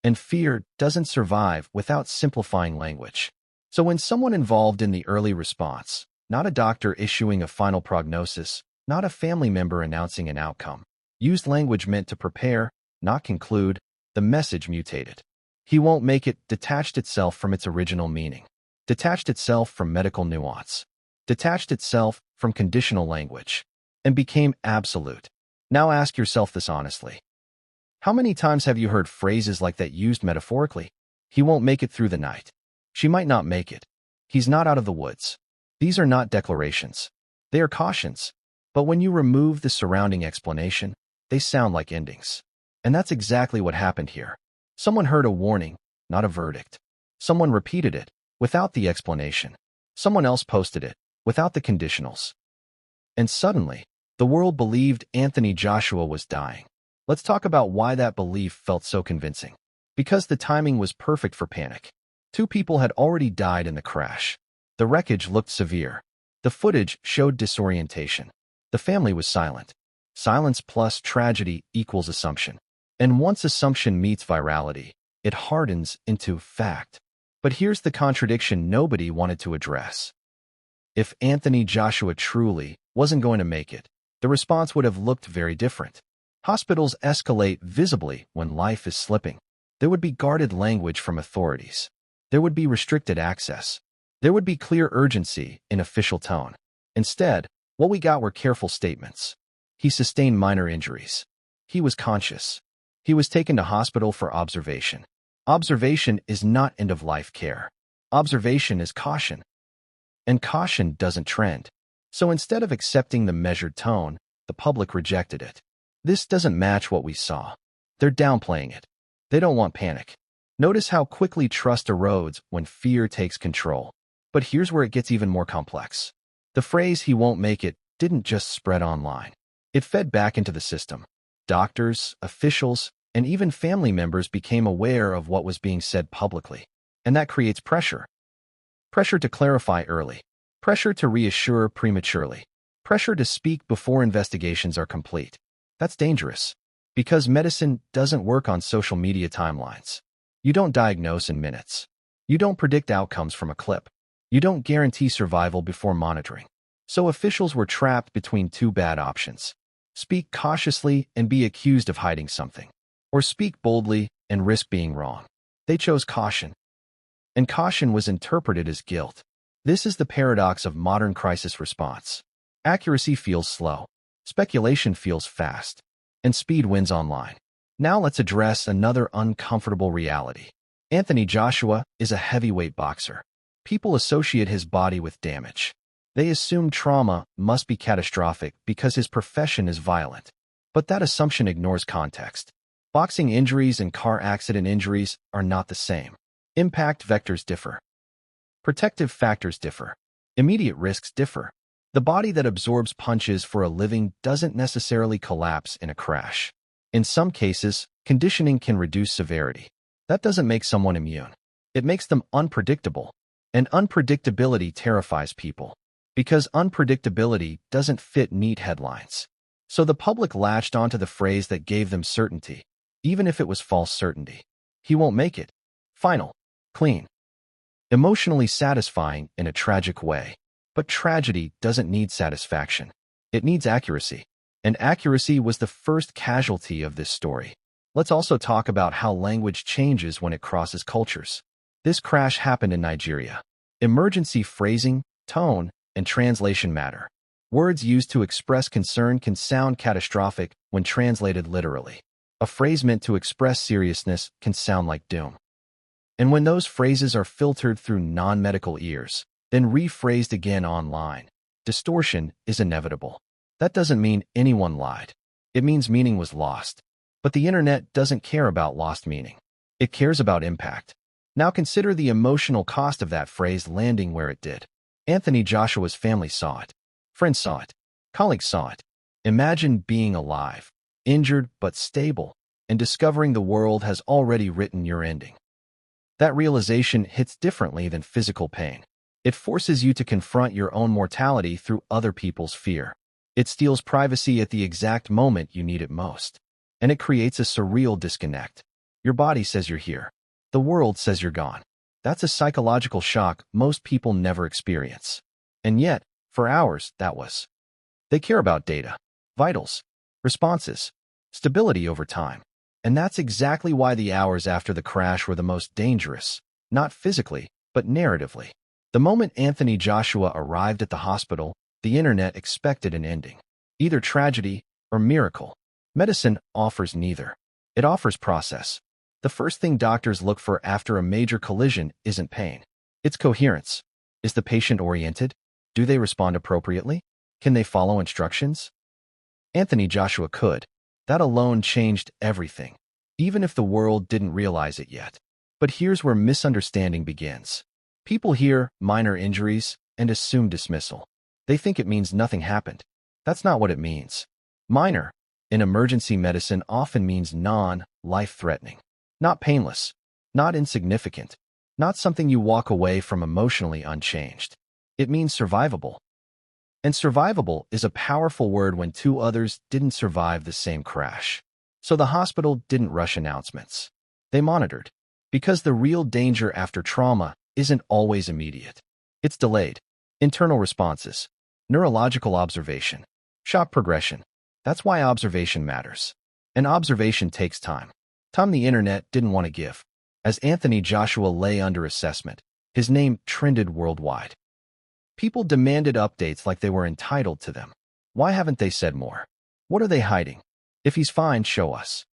And fear doesn't survive without simplifying language. So when someone involved in the early response, not a doctor issuing a final prognosis, not a family member announcing an outcome. Used language meant to prepare, not conclude. The message mutated. He won't make it detached itself from its original meaning, detached itself from medical nuance, detached itself from conditional language, and became absolute. Now ask yourself this honestly. How many times have you heard phrases like that used metaphorically? He won't make it through the night. She might not make it. He's not out of the woods. These are not declarations. They are cautions. But when you remove the surrounding explanation, they sound like endings. And that's exactly what happened here. Someone heard a warning, not a verdict. Someone repeated it, without the explanation. Someone else posted it, without the conditionals. And suddenly, the world believed Anthony Joshua was dying. Let's talk about why that belief felt so convincing. Because the timing was perfect for panic. 2 people had already died in the crash. The wreckage looked severe. The footage showed disorientation. The family was silent. Silence plus tragedy equals assumption. And once assumption meets virality, it hardens into fact. But here's the contradiction nobody wanted to address. If Anthony Joshua truly wasn't going to make it, the response would have looked very different. Hospitals escalate visibly when life is slipping. There would be guarded language from authorities. There would be restricted access. There would be clear urgency in official tone. Instead, what we got were careful statements. He sustained minor injuries. He was conscious. He was taken to hospital for observation. Observation is not end-of-life care. Observation is caution. And caution doesn't trend. So instead of accepting the measured tone, the public rejected it. This doesn't match what we saw. They're downplaying it. They don't want panic. Notice how quickly trust erodes when fear takes control. But here's where it gets even more complex. The phrase "he won't make it" didn't just spread online. It fed back into the system. Doctors, officials, and even family members became aware of what was being said publicly. And that creates pressure. Pressure to clarify early. Pressure to reassure prematurely. Pressure to speak before investigations are complete. That's dangerous. Because medicine doesn't work on social media timelines. You don't diagnose in minutes. You don't predict outcomes from a clip. You don't guarantee survival before monitoring. So officials were trapped between 2 bad options. Speak cautiously and be accused of hiding something. Or speak boldly and risk being wrong. They chose caution. And caution was interpreted as guilt. This is the paradox of modern crisis response. Accuracy feels slow. Speculation feels fast. And speed wins online. Now let's address another uncomfortable reality. Anthony Joshua is a heavyweight boxer. People associate his body with damage. They assume trauma must be catastrophic because his profession is violent. But that assumption ignores context. Boxing injuries and car accident injuries are not the same. Impact vectors differ. Protective factors differ. Immediate risks differ. The body that absorbs punches for a living doesn't necessarily collapse in a crash. In some cases, conditioning can reduce severity. That doesn't make someone immune. It makes them unpredictable. And unpredictability terrifies people. Because unpredictability doesn't fit neat headlines. So the public latched onto the phrase that gave them certainty, even if it was false certainty. He won't make it. Final. Clean. Emotionally satisfying in a tragic way. But tragedy doesn't need satisfaction. It needs accuracy. And accuracy was the first casualty of this story. Let's also talk about how language changes when it crosses cultures. This crash happened in Nigeria. Emergency phrasing, tone, and translation matter. Words used to express concern can sound catastrophic when translated literally. A phrase meant to express seriousness can sound like doom. And when those phrases are filtered through non-medical ears, then rephrased again online, distortion is inevitable. That doesn't mean anyone lied. It means meaning was lost. But the internet doesn't care about lost meaning. It cares about impact. Now consider the emotional cost of that phrase landing where it did. Anthony Joshua's family saw it. Friends saw it. Colleagues saw it. Imagine being alive, injured but stable, and discovering the world has already written your ending. That realization hits differently than physical pain. It forces you to confront your own mortality through other people's fear. It steals privacy at the exact moment you need it most. And it creates a surreal disconnect. Your body says you're here. The world says you're gone. That's a psychological shock most people never experience. And yet, for hours, that was They care about data, vitals, responses, stability over time. And that's exactly why the hours after the crash were the most dangerous, not physically, but narratively. The moment Anthony Joshua arrived at the hospital, the internet expected an ending. Either tragedy or miracle. Medicine offers neither. It offers process. The first thing doctors look for after a major collision isn't pain. It's coherence. Is the patient oriented? Do they respond appropriately? Can they follow instructions? Anthony Joshua could. That alone changed everything, even if the world didn't realize it yet. But here's where misunderstanding begins. People hear minor injuries and assume dismissal. They think it means nothing happened. That's not what it means. Minor, in emergency medicine, often means non-life-threatening. Not painless, not insignificant, not something you walk away from emotionally unchanged. It means survivable. And survivable is a powerful word when two others didn't survive the same crash. So the hospital didn't rush announcements. They monitored. Because the real danger after trauma isn't always immediate. It's delayed. Internal responses, neurological observation, shock progression. That's why observation matters. And observation takes time. Time the internet didn't want to give. As Anthony Joshua lay under assessment, his name trended worldwide. People demanded updates like they were entitled to them. Why haven't they said more? What are they hiding? If he's fine, show us.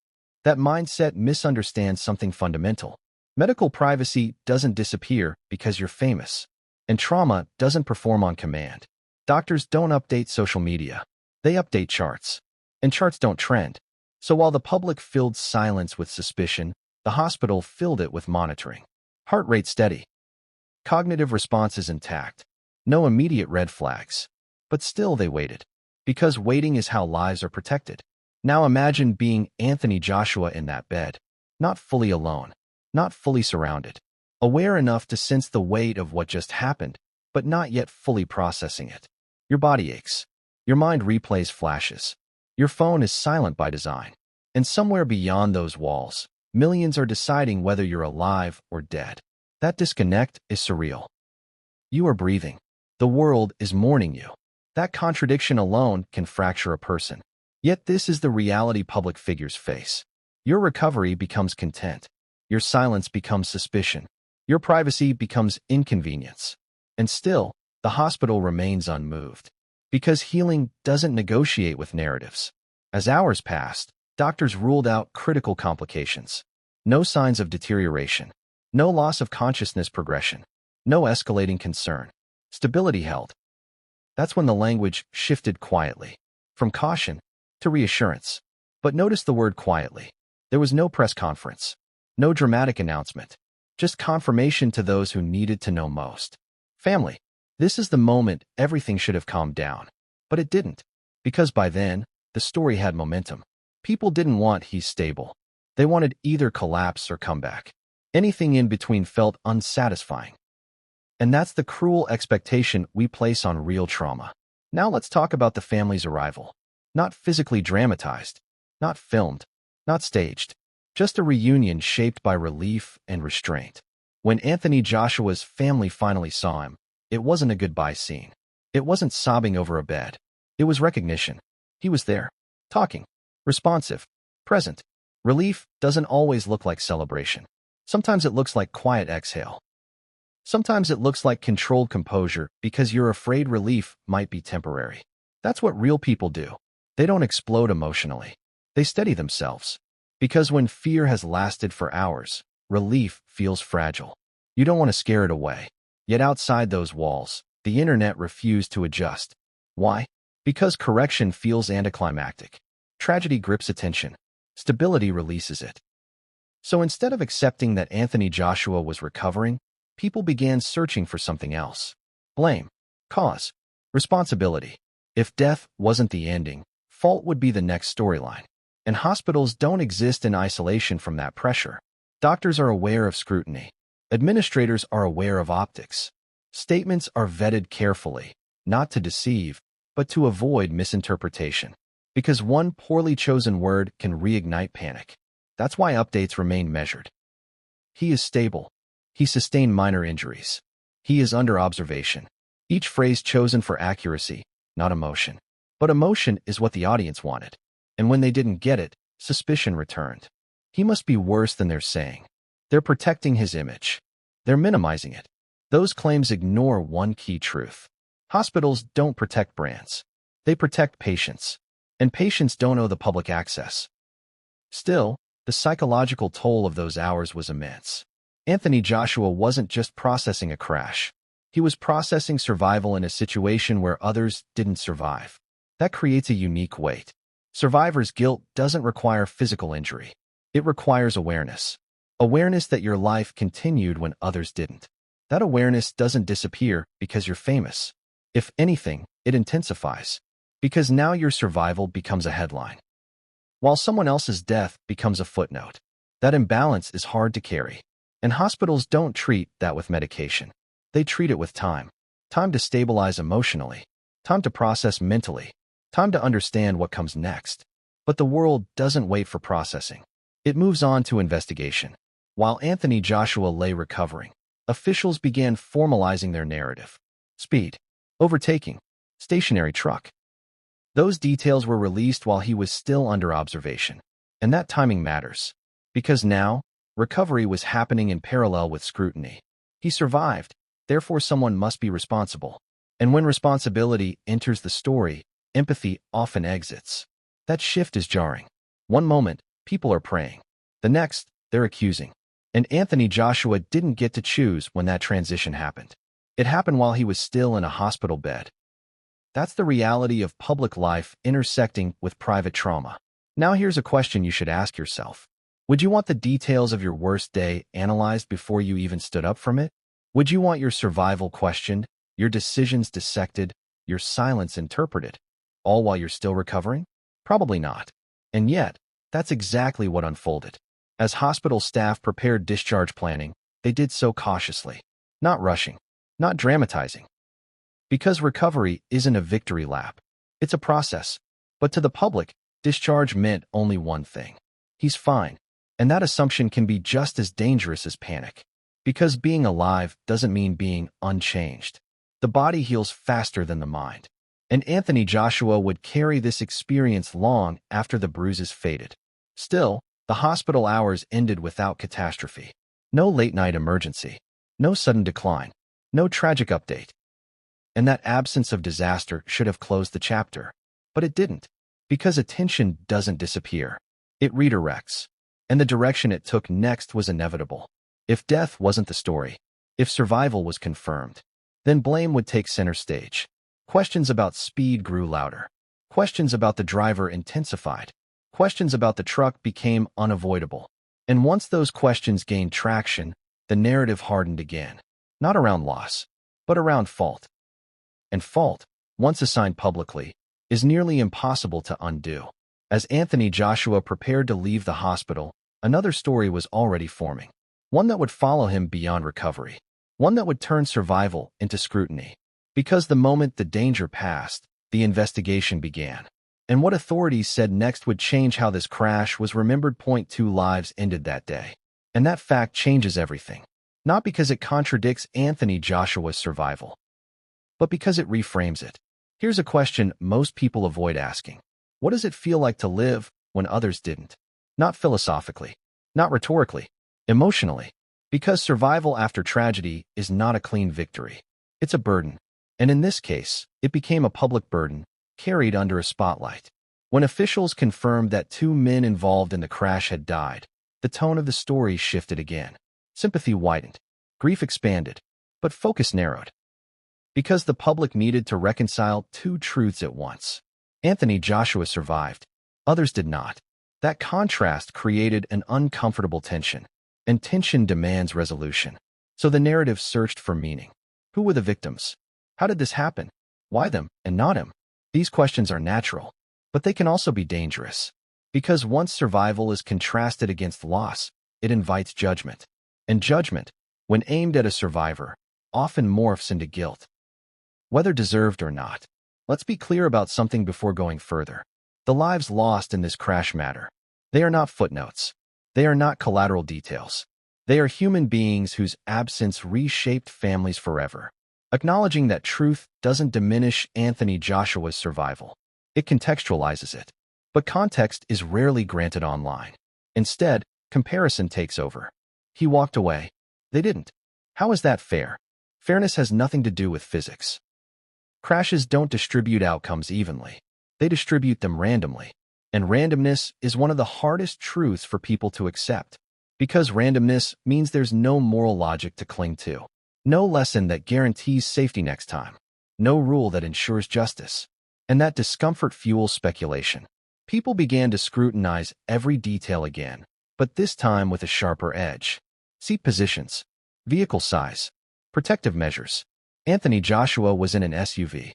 That mindset misunderstands something fundamental. Medical privacy doesn't disappear because you're famous. And trauma doesn't perform on command. Doctors don't update social media. They update charts. And charts don't trend. So while the public filled silence with suspicion, the hospital filled it with monitoring. Heart rate steady. Cognitive responses intact. No immediate red flags. But still they waited. Because waiting is how lives are protected. Now imagine being Anthony Joshua in that bed. Not fully alone. Not fully surrounded. Aware enough to sense the weight of what just happened, but not yet fully processing it. Your body aches. Your mind replays flashes. Your phone is silent by design. And somewhere beyond those walls, millions are deciding whether you're alive or dead. That disconnect is surreal. You are breathing. The world is mourning you. That contradiction alone can fracture a person. Yet this is the reality public figures face. Your recovery becomes content. Your silence becomes suspicion. Your privacy becomes inconvenience. And still, the hospital remains unmoved. Because healing doesn't negotiate with narratives. As hours passed, doctors ruled out critical complications. No signs of deterioration. No loss of consciousness progression. No escalating concern. Stability held. That's when the language shifted quietly. From caution to reassurance. But notice the word quietly. There was no press conference. No dramatic announcement. Just confirmation to those who needed to know most. Family. This is the moment everything should have calmed down. But it didn't. Because by then, the story had momentum. People didn't want he's stable. They wanted either collapse or comeback. Anything in between felt unsatisfying. And that's the cruel expectation we place on real trauma. Now let's talk about the family's arrival. Not physically dramatized. Not filmed. Not staged. Just a reunion shaped by relief and restraint. When Anthony Joshua's family finally saw him, it wasn't a goodbye scene. It wasn't sobbing over a bed. It was recognition. He was there. Talking. Responsive. Present. Relief doesn't always look like celebration. Sometimes it looks like quiet exhale. Sometimes it looks like controlled composure because you're afraid relief might be temporary. That's what real people do. They don't explode emotionally. They steady themselves. Because when fear has lasted for hours, relief feels fragile. You don't want to scare it away. Yet outside those walls, the internet refused to adjust. Why? Because correction feels anticlimactic. Tragedy grips attention. Stability releases it. So instead of accepting that Anthony Joshua was recovering, people began searching for something else. Blame. Cause. Responsibility. If death wasn't the ending, fault would be the next storyline. And hospitals don't exist in isolation from that pressure. Doctors are aware of scrutiny. Administrators are aware of optics. Statements are vetted carefully, not to deceive, but to avoid misinterpretation. Because one poorly chosen word can reignite panic. That's why updates remain measured. He is stable. He sustained minor injuries. He is under observation. Each phrase chosen for accuracy, not emotion. But emotion is what the audience wanted. And when they didn't get it, suspicion returned. He must be worse than they're saying. They're protecting his image. They're minimizing it. Those claims ignore one key truth. Hospitals don't protect brands. They protect patients. And patients don't owe the public access. Still, the psychological toll of those hours was immense. Anthony Joshua wasn't just processing a crash. He was processing survival in a situation where others didn't survive. That creates a unique weight. Survivor's guilt doesn't require physical injury. It requires awareness. Awareness that your life continued when others didn't. That awareness doesn't disappear because you're famous. If anything, it intensifies. Because now your survival becomes a headline, while someone else's death becomes a footnote. That imbalance is hard to carry. And hospitals don't treat that with medication. They treat it with time. Time to stabilize emotionally. Time to process mentally. Time to understand what comes next. But the world doesn't wait for processing. It moves on to investigation. While Anthony Joshua lay recovering, officials began formalizing their narrative. Speed. Overtaking. Stationary truck. Those details were released while he was still under observation. And that timing matters. Because now, recovery was happening in parallel with scrutiny. He survived, therefore someone must be responsible. And when responsibility enters the story, empathy often exits. That shift is jarring. One moment, people are praying. The next, they're accusing. And Anthony Joshua didn't get to choose when that transition happened. It happened while he was still in a hospital bed. That's the reality of public life intersecting with private trauma. Now here's a question you should ask yourself. Would you want the details of your worst day analyzed before you even stood up from it? Would you want your survival questioned, your decisions dissected, your silence interpreted, all while you're still recovering? Probably not. And yet, that's exactly what unfolded. As hospital staff prepared discharge planning, they did so cautiously, not rushing, not dramatizing. Because recovery isn't a victory lap. It's a process. But to the public, discharge meant only one thing. He's fine. And that assumption can be just as dangerous as panic. Because being alive doesn't mean being unchanged. The body heals faster than the mind. And Anthony Joshua would carry this experience long after the bruises faded. Still, the hospital hours ended without catastrophe. No late-night emergency. No sudden decline. No tragic update. And that absence of disaster should have closed the chapter. But it didn't. Because attention doesn't disappear. It redirects. And the direction it took next was inevitable. If death wasn't the story, if survival was confirmed, then blame would take center stage. Questions about speed grew louder. Questions about the driver intensified. Questions about the truck became unavoidable. And once those questions gained traction, the narrative hardened again. Not around loss, but around fault. And fault, once assigned publicly, is nearly impossible to undo. As Anthony Joshua prepared to leave the hospital, another story was already forming. One that would follow him beyond recovery. One that would turn survival into scrutiny. Because the moment the danger passed, the investigation began. And what authorities said next would change how this crash was remembered. 2 lives ended that day. And that fact changes everything. Not because it contradicts Anthony Joshua's survival, but because it reframes it. Here's a question most people avoid asking. What does it feel like to live when others didn't? Not philosophically, not rhetorically, emotionally. Because survival after tragedy is not a clean victory. It's a burden. And in this case, it became a public burden, carried under a spotlight. When officials confirmed that 2 men involved in the crash had died, the tone of the story shifted again. Sympathy widened. Grief expanded. But focus narrowed. Because the public needed to reconcile 2 truths at once. Anthony Joshua survived. Others did not. That contrast created an uncomfortable tension. And tension demands resolution. So the narrative searched for meaning. Who were the victims? How did this happen? Why them and not him? These questions are natural, but they can also be dangerous. Because once survival is contrasted against loss, it invites judgment. And judgment, when aimed at a survivor, often morphs into guilt. Whether deserved or not. Let's be clear about something before going further. The lives lost in this crash matter. They are not footnotes. They are not collateral details. They are human beings whose absence reshaped families forever. Acknowledging that truth doesn't diminish Anthony Joshua's survival. It contextualizes it. But context is rarely granted online. Instead, comparison takes over. He walked away. They didn't. How is that fair? Fairness has nothing to do with physics. Crashes don't distribute outcomes evenly. They distribute them randomly. And randomness is one of the hardest truths for people to accept. Because randomness means there's no moral logic to cling to. No lesson that guarantees safety next time. No rule that ensures justice. And that discomfort fuels speculation. People began to scrutinize every detail again, but this time with a sharper edge. Seat positions, vehicle size, protective measures. Anthony Joshua was in an SUV.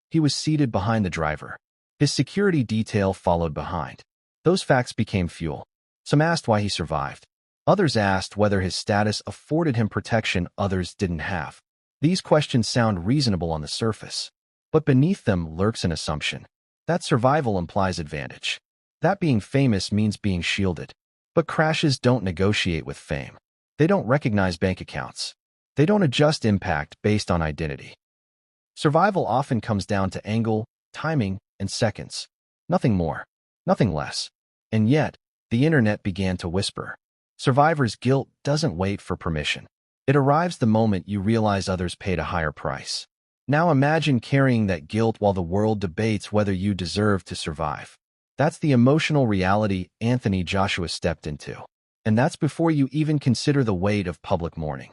He was seated behind the driver. His security detail followed behind. Those facts became fuel. Some asked why he survived. Others asked whether his status afforded him protection others didn't have. These questions sound reasonable on the surface, but beneath them lurks an assumption. That survival implies advantage. That being famous means being shielded. But crashes don't negotiate with fame. They don't recognize bank accounts. They don't adjust impact based on identity. Survival often comes down to angle, timing, and seconds. Nothing more. Nothing less. And yet, the internet began to whisper. Survivor's guilt doesn't wait for permission. It arrives the moment you realize others paid a higher price. Now imagine carrying that guilt while the world debates whether you deserve to survive. That's the emotional reality Anthony Joshua stepped into. And that's before you even consider the weight of public mourning.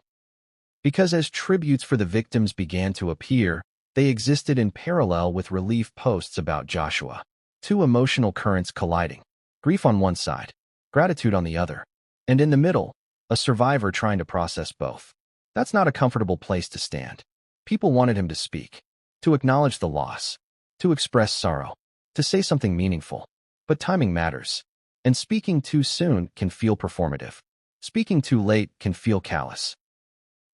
Because as tributes for the victims began to appear, they existed in parallel with relief posts about Joshua. Two emotional currents colliding. Grief on one side, gratitude on the other. And in the middle, a survivor trying to process both. That's not a comfortable place to stand. People wanted him to speak, to acknowledge the loss, to express sorrow, to say something meaningful. But timing matters. And speaking too soon can feel performative. Speaking too late can feel callous.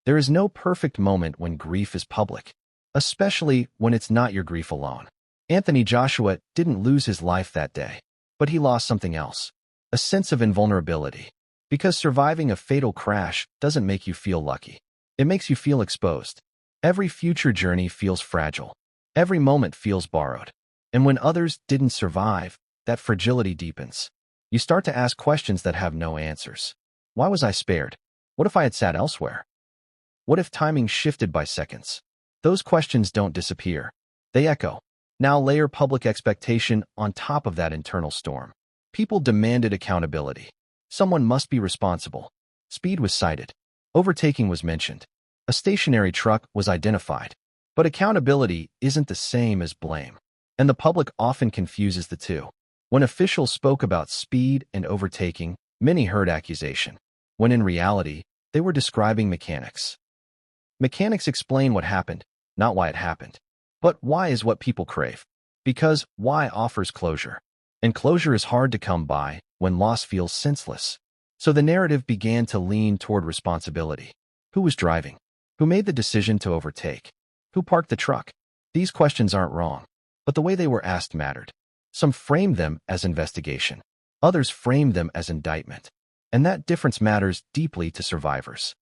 There is no perfect moment when grief is public, especially when it's not your grief alone. Anthony Joshua didn't lose his life that day, but he lost something else, a sense of invulnerability. Because surviving a fatal crash doesn't make you feel lucky. It makes you feel exposed. Every future journey feels fragile. Every moment feels borrowed. And when others didn't survive, that fragility deepens. You start to ask questions that have no answers. Why was I spared? What if I had sat elsewhere? What if timing shifted by seconds? Those questions don't disappear. They echo. Now layer public expectation on top of that internal storm. People demanded accountability. Someone must be responsible. Speed was cited. Overtaking was mentioned. A stationary truck was identified. But accountability isn't the same as blame. And the public often confuses the two. When officials spoke about speed and overtaking, many heard accusation, when in reality, they were describing mechanics. Mechanics explain what happened, not why it happened. But why is what people crave. Because why offers closure. And closure is hard to come by when loss feels senseless. So the narrative began to lean toward responsibility. Who was driving? Who made the decision to overtake? Who parked the truck? These questions aren't wrong, but the way they were asked mattered. Some framed them as investigation. Others framed them as indictment. And that difference matters deeply to survivors.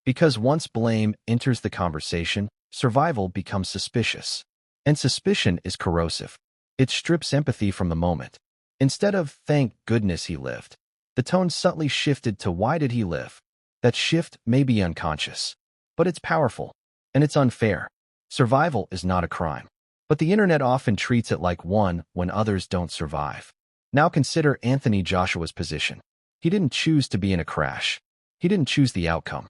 Because once blame enters the conversation, survival becomes suspicious. And suspicion is corrosive. It strips empathy from the moment. Instead of, thank goodness he lived, the tone subtly shifted to, why did he live? That shift may be unconscious, but it's powerful, and it's unfair. Survival is not a crime, but the internet often treats it like one when others don't survive. Now consider Anthony Joshua's position. He didn't choose to be in a crash. He didn't choose the outcome.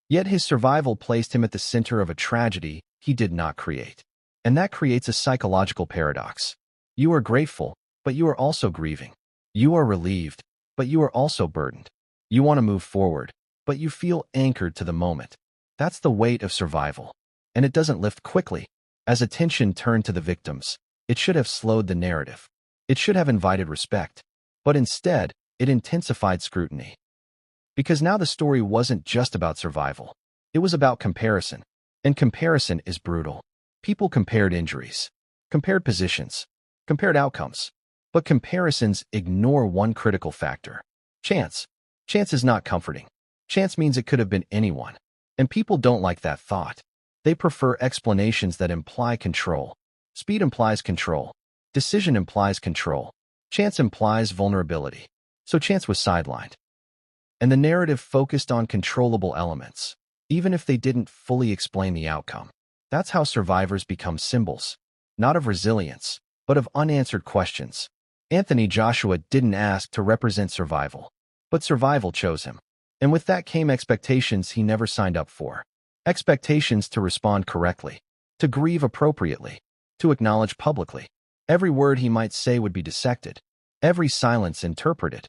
Yet his survival placed him at the center of a tragedy he did not create. And that creates a psychological paradox. You are grateful, but you are also grieving. You are relieved, but you are also burdened. You want to move forward, but you feel anchored to the moment. That's the weight of survival. And it doesn't lift quickly. As attention turned to the victims, it should have slowed the narrative. It should have invited respect. But instead, it intensified scrutiny. Because now the story wasn't just about survival. It was about comparison. And comparison is brutal. People compared injuries, compared positions, compared outcomes. But comparisons ignore one critical factor. Chance. Chance is not comforting. Chance means it could have been anyone. And people don't like that thought. They prefer explanations that imply control. Speed implies control. Decision implies control. Chance implies vulnerability. So chance was sidelined. And the narrative focused on controllable elements, even if they didn't fully explain the outcome. That's how survivors become symbols, not of resilience, but of unanswered questions. Anthony Joshua didn't ask to represent survival, but survival chose him. And with that came expectations he never signed up for. Expectations to respond correctly, to grieve appropriately, to acknowledge publicly. Every word he might say would be dissected, every silence interpreted.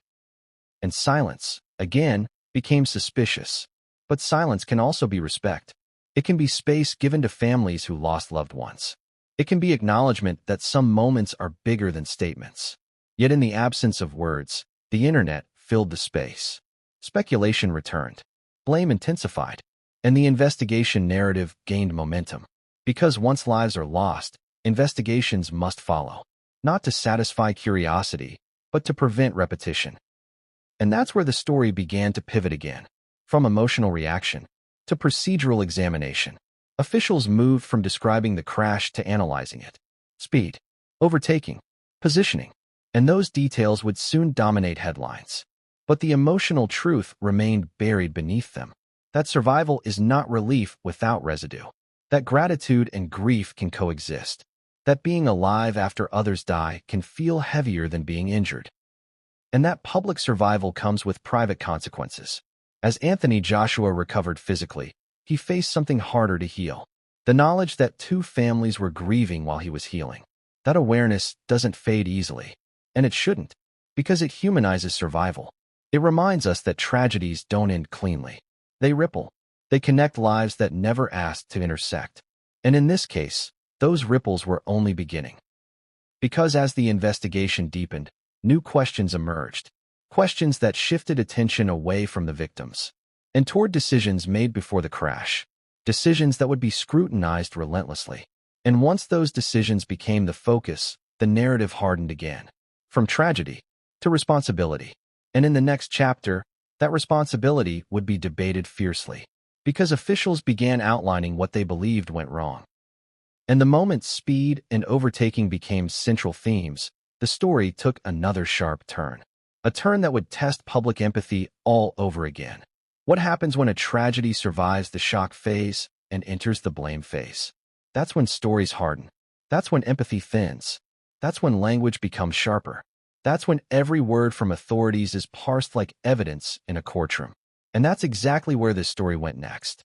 And silence, again, became suspicious. But silence can also be respect. It can be space given to families who lost loved ones. It can be acknowledgement that some moments are bigger than statements. Yet in the absence of words, the internet filled the space. Speculation returned. Blame intensified. And the investigation narrative gained momentum. Because once lives are lost, investigations must follow. Not to satisfy curiosity, but to prevent repetition. And that's where the story began to pivot again. From emotional reaction to procedural examination. Officials moved from describing the crash to analyzing it. Speed, overtaking, positioning, and those details would soon dominate headlines. But the emotional truth remained buried beneath them. That survival is not relief without residue. That gratitude and grief can coexist. That being alive after others die can feel heavier than being injured. And that public survival comes with private consequences. As Anthony Joshua recovered physically, he faced something harder to heal. The knowledge that two families were grieving while he was healing. That awareness doesn't fade easily. And it shouldn't, because it humanizes survival. It reminds us that tragedies don't end cleanly. They ripple. They connect lives that never asked to intersect. And in this case, those ripples were only beginning. Because as the investigation deepened, new questions emerged. Questions that shifted attention away from the victims and toward decisions made before the crash. Decisions that would be scrutinized relentlessly. And once those decisions became the focus, the narrative hardened again. From tragedy to responsibility. And in the next chapter, that responsibility would be debated fiercely. Because officials began outlining what they believed went wrong. And the moment speed and overtaking became central themes, the story took another sharp turn. A turn that would test public empathy all over again. What happens when a tragedy survives the shock phase and enters the blame phase? That's when stories harden. That's when empathy thins. That's when language becomes sharper. That's when every word from authorities is parsed like evidence in a courtroom. And that's exactly where this story went next.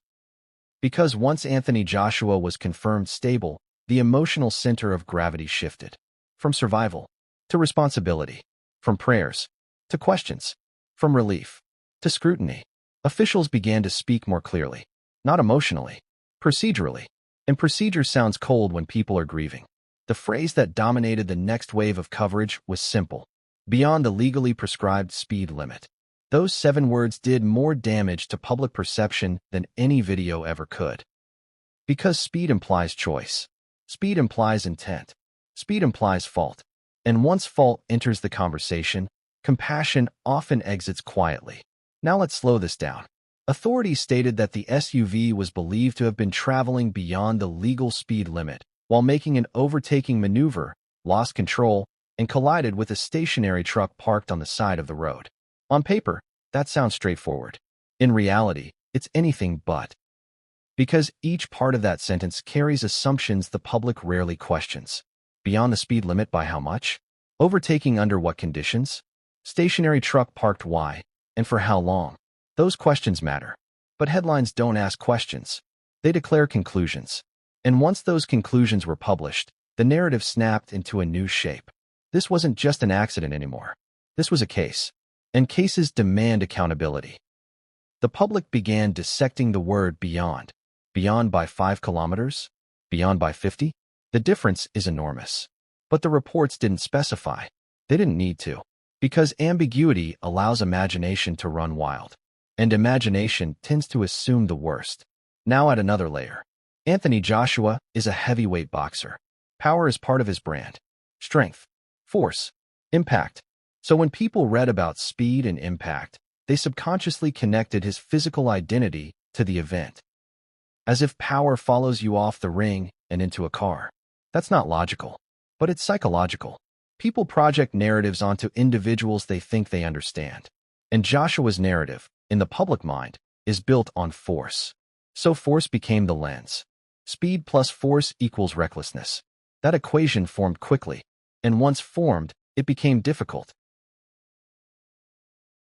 Because once Anthony Joshua was confirmed stable, the emotional center of gravity shifted. From survival to responsibility. From prayers to questions. From relief to scrutiny. Officials began to speak more clearly. Not emotionally, procedurally. And procedure sounds cold when people are grieving. The phrase that dominated the next wave of coverage was simple. Beyond the legally prescribed speed limit. Those 7 words did more damage to public perception than any video ever could. Because speed implies choice. Speed implies intent. Speed implies fault. And once fault enters the conversation, compassion often exits quietly. Now let's slow this down. Authorities stated that the SUV was believed to have been traveling beyond the legal speed limit while making an overtaking maneuver, lost control, and collided with a stationary truck parked on the side of the road. On paper, that sounds straightforward. In reality, it's anything but. Because each part of that sentence carries assumptions the public rarely questions. Beyond the speed limit by how much? Overtaking under what conditions? Stationary truck parked why? And for how long? Those questions matter. But headlines don't ask questions. They declare conclusions. And once those conclusions were published, the narrative snapped into a new shape. This wasn't just an accident anymore. This was a case. And cases demand accountability. The public began dissecting the word beyond. Beyond by 5 kilometers? Beyond by 50? The difference is enormous. But the reports didn't specify. They didn't need to. Because ambiguity allows imagination to run wild. And imagination tends to assume the worst. Now add another layer. Anthony Joshua is a heavyweight boxer. Power is part of his brand. Strength, force, impact. So when people read about speed and impact, they subconsciously connected his physical identity to the event. As if power follows you off the ring and into a car. That's not logical. but it's psychological. People project narratives onto individuals they think they understand. And Joshua's narrative, in the public mind, is built on force. So force became the lens. Speed plus force equals recklessness. That equation formed quickly, and once formed, it became difficult.